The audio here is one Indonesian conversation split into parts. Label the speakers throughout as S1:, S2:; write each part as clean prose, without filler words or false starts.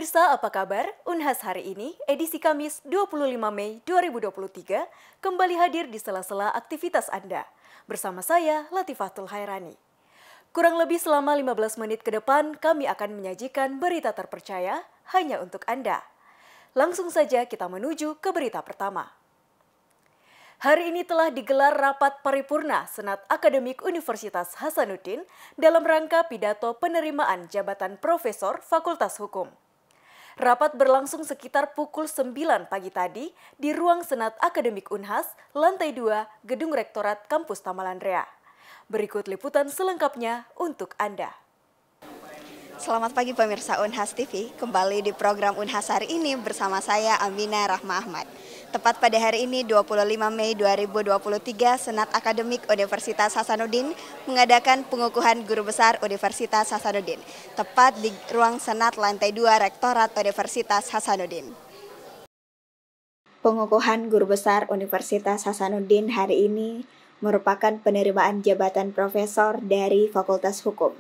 S1: Pemirsa, apa kabar? Unhas hari ini, edisi Kamis 25 Mei 2023, kembali hadir di sela-sela aktivitas Anda. Bersama saya, Latifatul Hairani. Kurang lebih selama 15 menit ke depan, kami akan menyajikan berita terpercaya hanya untuk Anda. Langsung saja kita menuju ke berita pertama. Hari ini telah digelar rapat paripurna Senat Akademik Universitas Hasanuddin dalam rangka pidato penerimaan jabatan Profesor Fakultas Hukum. Rapat berlangsung sekitar pukul 9 pagi tadi di ruang Senat Akademik Unhas, lantai 2, Gedung Rektorat Kampus Tamalan Rea. Berikut liputan selengkapnya untuk Anda.
S2: Selamat pagi pemirsa Unhas TV, kembali di program Unhas hari ini bersama saya Aminah Rahma Ahmad. Tepat pada hari ini 25 Mei 2023, Senat Akademik Universitas Hasanuddin mengadakan pengukuhan Guru Besar Universitas Hasanuddin, tepat di ruang Senat lantai 2 Rektorat Universitas Hasanuddin. Pengukuhan Guru Besar Universitas Hasanuddin hari ini merupakan penerimaan jabatan profesor dari Fakultas Hukum.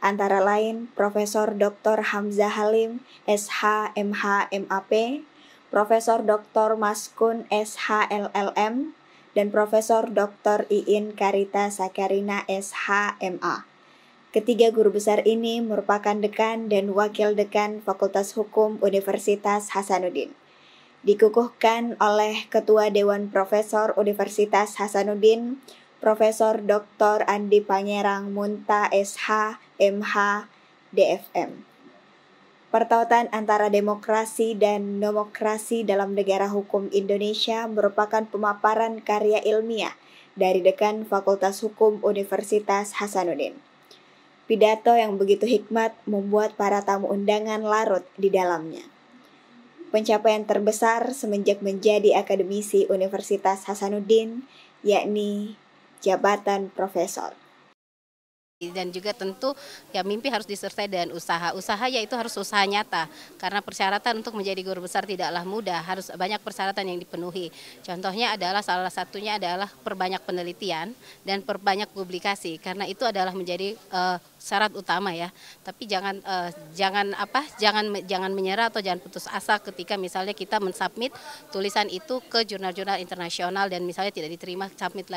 S2: Antara lain Profesor Dr. Hamzah Halim, SH, MH, MAP, Profesor Dr. Maskun, SH, LLM, dan Profesor Dr. Iin Karita Sakarina, SH, MA. Ketiga guru besar ini merupakan dekan dan wakil dekan Fakultas Hukum Universitas Hasanuddin. Dikukuhkan oleh Ketua Dewan Profesor Universitas Hasanuddin, Profesor Dr. Andi Pangerang Munta, SH, MH, DFM. Pertautan antara demokrasi dan nomokrasi dalam negara hukum Indonesia merupakan pemaparan karya ilmiah dari Dekan Fakultas Hukum Universitas Hasanuddin. Pidato yang begitu hikmat membuat para tamu undangan larut di dalamnya. Pencapaian terbesar semenjak menjadi akademisi Universitas Hasanuddin, yakni jabatan profesor.
S3: Dan juga tentu ya mimpi harus disertai dengan usaha yaitu harus usaha nyata, karena persyaratan untuk menjadi guru besar tidaklah mudah, harus banyak persyaratan yang dipenuhi. Contohnya adalah salah satunya adalah perbanyak penelitian dan perbanyak publikasi, karena itu adalah menjadi syarat utama ya. Tapi jangan menyerah atau jangan putus asa ketika misalnya kita mensubmit tulisan itu ke jurnal-jurnal internasional dan misalnya tidak diterima, submit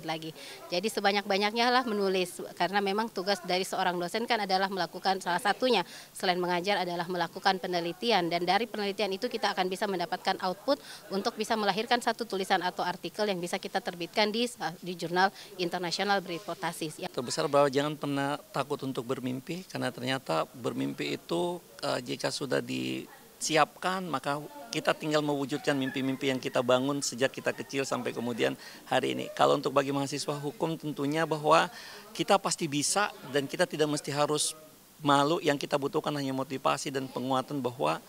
S3: lagi. Jadi sebanyak-banyaknya lah menulis, karena memang tugas dari seorang dosen kan adalah melakukan, salah satunya selain mengajar adalah melakukan penelitian, dan dari penelitian itu kita akan bisa mendapatkan output untuk bisa melahirkan satu tulisan atau artikel yang bisa kita terbitkan di jurnal internasional berreputasi.
S4: Terbesar bahwa jangan pernah takut untuk bermimpi, karena ternyata bermimpi itu jika sudah disiapkan maka kita tinggal mewujudkan mimpi-mimpi yang kita bangun sejak kita kecil sampai kemudian hari ini. Kalau untuk bagi mahasiswa hukum tentunya bahwa kita pasti bisa dan kita tidak mesti harus malu, yang kita butuhkan hanya motivasi dan penguatan bahwa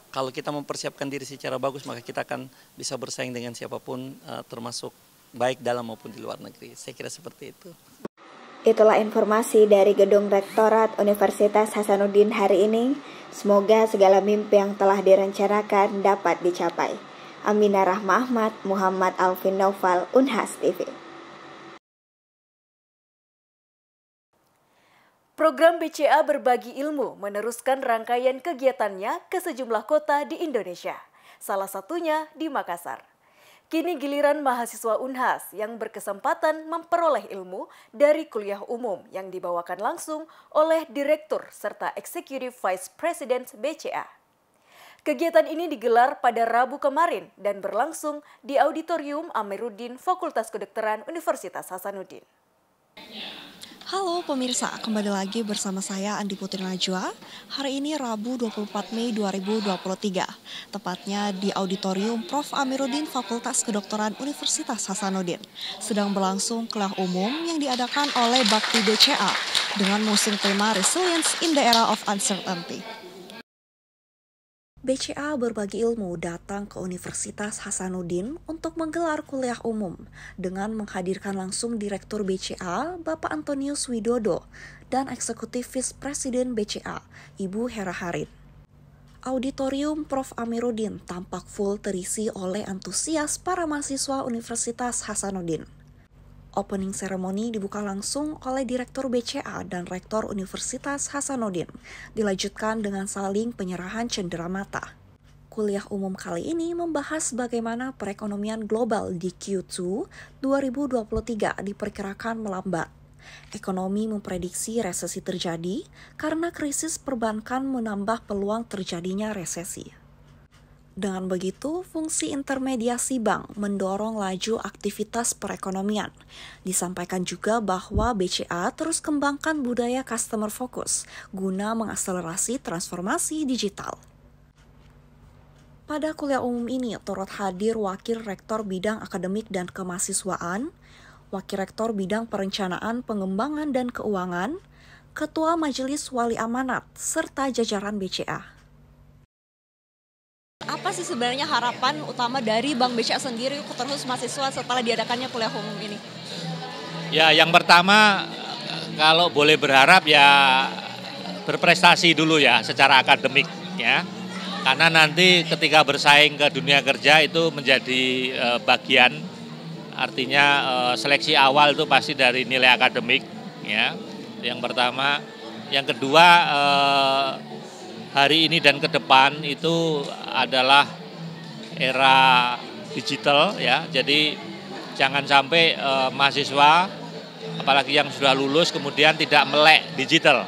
S4: kalau kita mempersiapkan diri secara bagus maka kita akan bisa bersaing dengan siapapun, termasuk baik dalam maupun di luar negeri. Saya kira seperti itu.
S2: Itulah informasi dari Gedung Rektorat Universitas Hasanuddin hari ini. Semoga segala mimpi yang telah direncanakan dapat dicapai. Aminah Rahma Ahmad, Muhammad Alvin Naufal, Unhas TV.
S1: Program BCA Berbagi Ilmu meneruskan rangkaian kegiatannya ke sejumlah kota di Indonesia, salah satunya di Makassar. Kini giliran mahasiswa Unhas yang berkesempatan memperoleh ilmu dari kuliah umum yang dibawakan langsung oleh Direktur serta Executive Vice President BCA. Kegiatan ini digelar pada Rabu kemarin dan berlangsung di Auditorium Amiruddin Fakultas Kedokteran Universitas Hasanuddin.
S5: Halo pemirsa, kembali lagi bersama saya Andi Putri Najwa. Hari ini Rabu 24 Mei 2023, tepatnya di Auditorium Prof. Amiruddin Fakultas Kedokteran Universitas Hasanuddin. Sedang berlangsung kuliah umum yang diadakan oleh Bakti BCA dengan mengusung tema Resilience in the Era of Uncertainty. BCA Berbagi Ilmu datang ke Universitas Hasanuddin untuk menggelar kuliah umum dengan menghadirkan langsung Direktur BCA, Bapak Antonius Widodo, dan Eksekutif Vice President BCA, Ibu Hera Harin. Auditorium Prof. Amiruddin tampak full terisi oleh antusias para mahasiswa Universitas Hasanuddin. Opening ceremony dibuka langsung oleh Direktur BCA dan Rektor Universitas Hasanuddin, dilanjutkan dengan saling penyerahan cenderamata. Kuliah umum kali ini membahas bagaimana perekonomian global di Q2 2023 diperkirakan melambat. Ekonomi memprediksi resesi terjadi karena krisis perbankan menambah peluang terjadinya resesi. Dengan begitu, fungsi intermediasi bank mendorong laju aktivitas perekonomian. Disampaikan juga bahwa BCA terus kembangkan budaya customer focus guna mengakselerasi transformasi digital. Pada kuliah umum ini turut hadir Wakil Rektor Bidang Akademik dan Kemahasiswaan, Wakil Rektor Bidang Perencanaan, Pengembangan, dan Keuangan, Ketua Majelis Wali Amanat, serta jajaran BCA.
S6: Apa sih sebenarnya harapan utama dari Bank BCA sendiri terus mahasiswa setelah diadakannya kuliah umum ini?
S7: Ya, yang pertama kalau boleh berharap ya berprestasi dulu ya secara akademik ya. Karena nanti ketika bersaing ke dunia kerja itu menjadi bagian, artinya seleksi awal itu pasti dari nilai akademik ya. Yang pertama, yang kedua hari ini dan ke depan itu adalah era digital ya. Jadi jangan sampai mahasiswa apalagi yang sudah lulus kemudian tidak melek digital.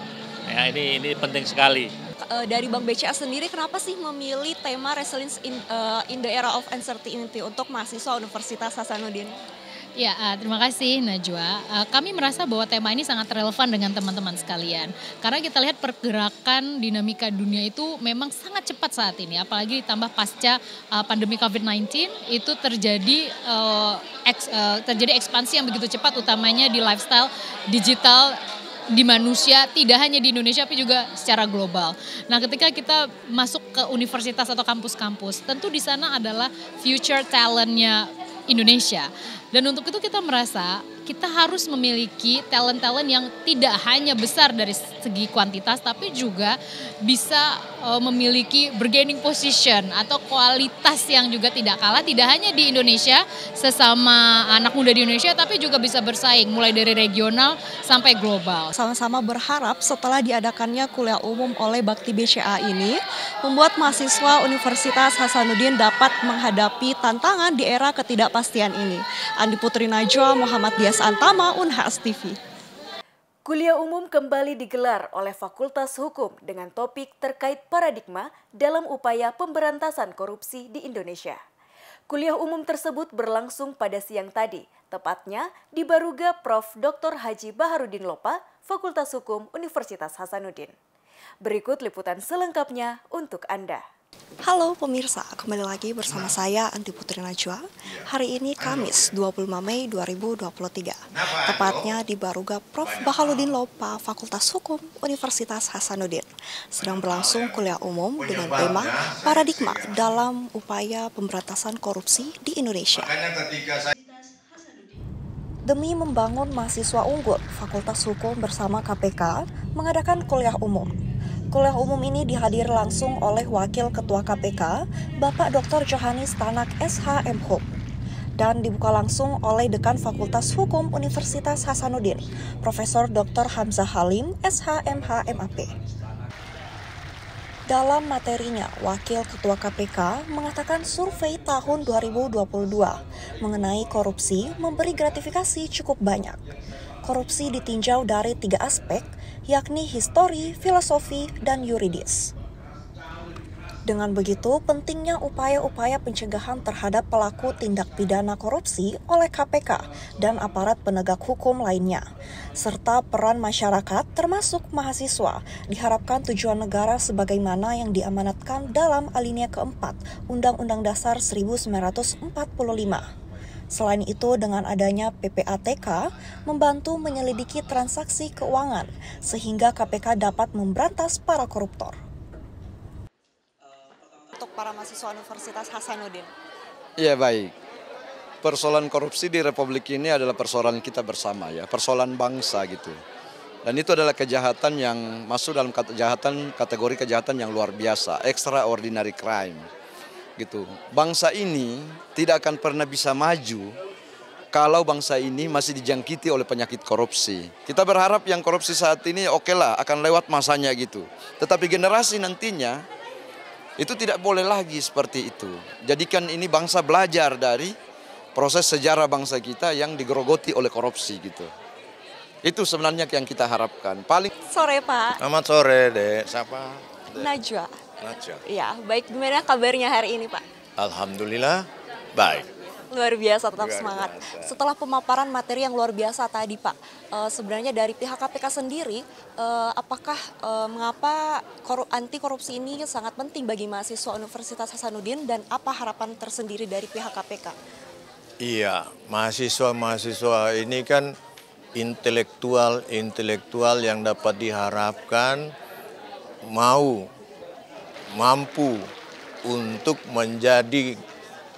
S7: Ya, ini penting sekali.
S6: Dari Bank BCA sendiri kenapa sih memilih tema resilience in the era of uncertainty untuk mahasiswa Universitas Hasanuddin?
S8: Ya, terima kasih Najwa. Kami merasa bahwa tema ini sangat relevan dengan teman-teman sekalian. Karena kita lihat pergerakan dinamika dunia itu memang sangat cepat saat ini. Apalagi ditambah pasca pandemi COVID-19 itu terjadi ekspansi yang begitu cepat utamanya di lifestyle digital di manusia, tidak hanya di Indonesia tapi juga secara global. Nah, ketika kita masuk ke universitas atau kampus-kampus, tentu di sana adalah future talent-nya Indonesia. Dan untuk itu kita merasa kita harus memiliki talent-talent yang tidak hanya besar dari segi kuantitas tapi juga bisa memiliki bargaining position atau kualitas yang juga tidak kalah, tidak hanya di Indonesia sesama anak muda di Indonesia tapi juga bisa bersaing mulai dari regional sampai global.
S5: Sama-sama berharap setelah diadakannya kuliah umum oleh Bakti BCA ini membuat mahasiswa Universitas Hasanuddin dapat menghadapi tantangan di era ketidakpastian ini. Andi Putri Najwa, Muhammad Dias Antama, Unhas TV.
S1: Kuliah umum kembali digelar oleh Fakultas Hukum dengan topik terkait paradigma dalam upaya pemberantasan korupsi di Indonesia. Kuliah umum tersebut berlangsung pada siang tadi, tepatnya di Baruga Prof. Dr. Haji Baharudin Lopa, Fakultas Hukum Universitas Hasanuddin. Berikut liputan selengkapnya untuk Anda.
S5: Halo pemirsa, kembali lagi bersama saya Andi Putri Najwa. Hari ini Kamis 25 Mei 2023, tepatnya di Baruga Prof. Baharudin Lopa, Fakultas Hukum Universitas Hasanuddin. Sedang berlangsung kuliah umum dengan tema paradigma dalam upaya pemberantasan korupsi di Indonesia. Demi membangun mahasiswa unggul, Fakultas Hukum bersama KPK mengadakan kuliah umum. Kuliah umum ini dihadiri langsung oleh Wakil Ketua KPK, Bapak Dr. Johanis Tanak SH.M. Hum, dan dibuka langsung oleh Dekan Fakultas Hukum Universitas Hasanuddin, Profesor Dr. Hamzah Halim SH.M.H. MAP. Dalam materinya, Wakil Ketua KPK mengatakan survei tahun 2022 mengenai korupsi memberi gratifikasi cukup banyak. Korupsi ditinjau dari 3 aspek, yakni histori, filosofi, dan yuridis. Dengan begitu, pentingnya upaya-upaya pencegahan terhadap pelaku tindak pidana korupsi oleh KPK dan aparat penegak hukum lainnya, serta peran masyarakat termasuk mahasiswa diharapkan tujuan negara sebagaimana yang diamanatkan dalam alinea keempat Undang-Undang Dasar 1945. Selain itu, dengan adanya PPATK, membantu menyelidiki transaksi keuangan, sehingga KPK dapat memberantas para koruptor. Untuk para mahasiswa Universitas Hasanuddin.
S9: Iya, baik. Persoalan korupsi di Republik ini adalah persoalan kita bersama ya, persoalan bangsa gitu. Dan itu adalah kejahatan yang masuk dalam kategori kejahatan yang luar biasa, extraordinary crime. Gitu. Bangsa ini tidak akan pernah bisa maju kalau bangsa ini masih dijangkiti oleh penyakit korupsi. Kita berharap yang korupsi saat ini oke lah, akan lewat masanya gitu. Tetapi generasi nantinya itu tidak boleh lagi seperti itu. Jadikan ini bangsa belajar dari proses sejarah bangsa kita yang digerogoti oleh korupsi gitu. Itu sebenarnya yang kita harapkan. Paling
S6: Sore Pak.
S10: Selamat sore, Dek. Siapa?
S6: Najwa.
S10: Najwa.
S6: Ya, baik, gimana kabarnya hari ini Pak?
S10: Alhamdulillah, baik.
S6: Luar biasa, tetap
S10: Luar
S6: semangat.
S10: biasa.
S6: Setelah pemaparan materi yang luar biasa tadi Pak, sebenarnya dari pihak KPK sendiri, apakah mengapa anti korupsi ini sangat penting bagi mahasiswa Universitas Hasanuddin dan apa harapan tersendiri dari pihak KPK?
S10: Iya, mahasiswa-mahasiswa ini kan intelektual yang dapat diharapkan mampu untuk menjadi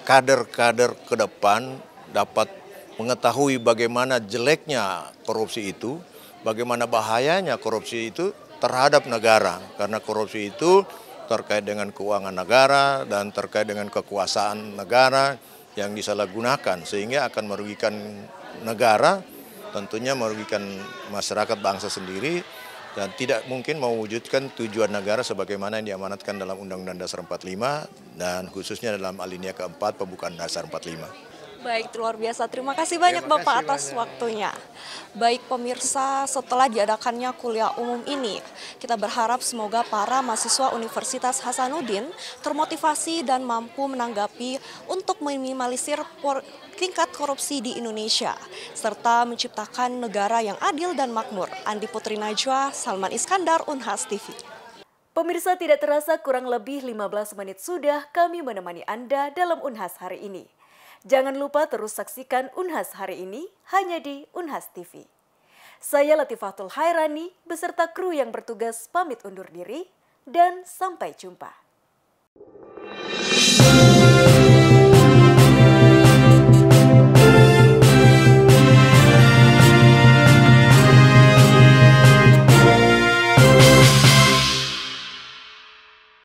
S10: kader-kader ke depan, dapat mengetahui bagaimana jeleknya korupsi itu, bagaimana bahayanya korupsi itu terhadap negara. Karena korupsi itu terkait dengan keuangan negara dan terkait dengan kekuasaan negara yang disalahgunakan, sehingga akan merugikan negara, tentunya merugikan masyarakat bangsa sendiri, dan tidak mungkin mewujudkan tujuan negara sebagaimana yang diamanatkan dalam Undang-Undang Dasar 45 dan khususnya dalam alinea keempat pembukaan Dasar 45.
S6: Baik, luar biasa. Terima kasih banyak Bapak atas waktunya. Baik pemirsa, setelah diadakannya kuliah umum ini, kita berharap semoga para mahasiswa Universitas Hasanuddin termotivasi dan mampu menanggapi untuk meminimalisir tingkat korupsi di Indonesia, serta menciptakan negara yang adil dan makmur. Andi Putri Najwa, Salman Iskandar, Unhas TV.
S1: Pemirsa, tidak terasa kurang lebih 15 menit sudah kami menemani Anda dalam Unhas hari ini. Jangan lupa terus saksikan Unhas hari ini hanya di Unhas TV. Saya Latifatul Hairani beserta kru yang bertugas pamit undur diri dan sampai jumpa.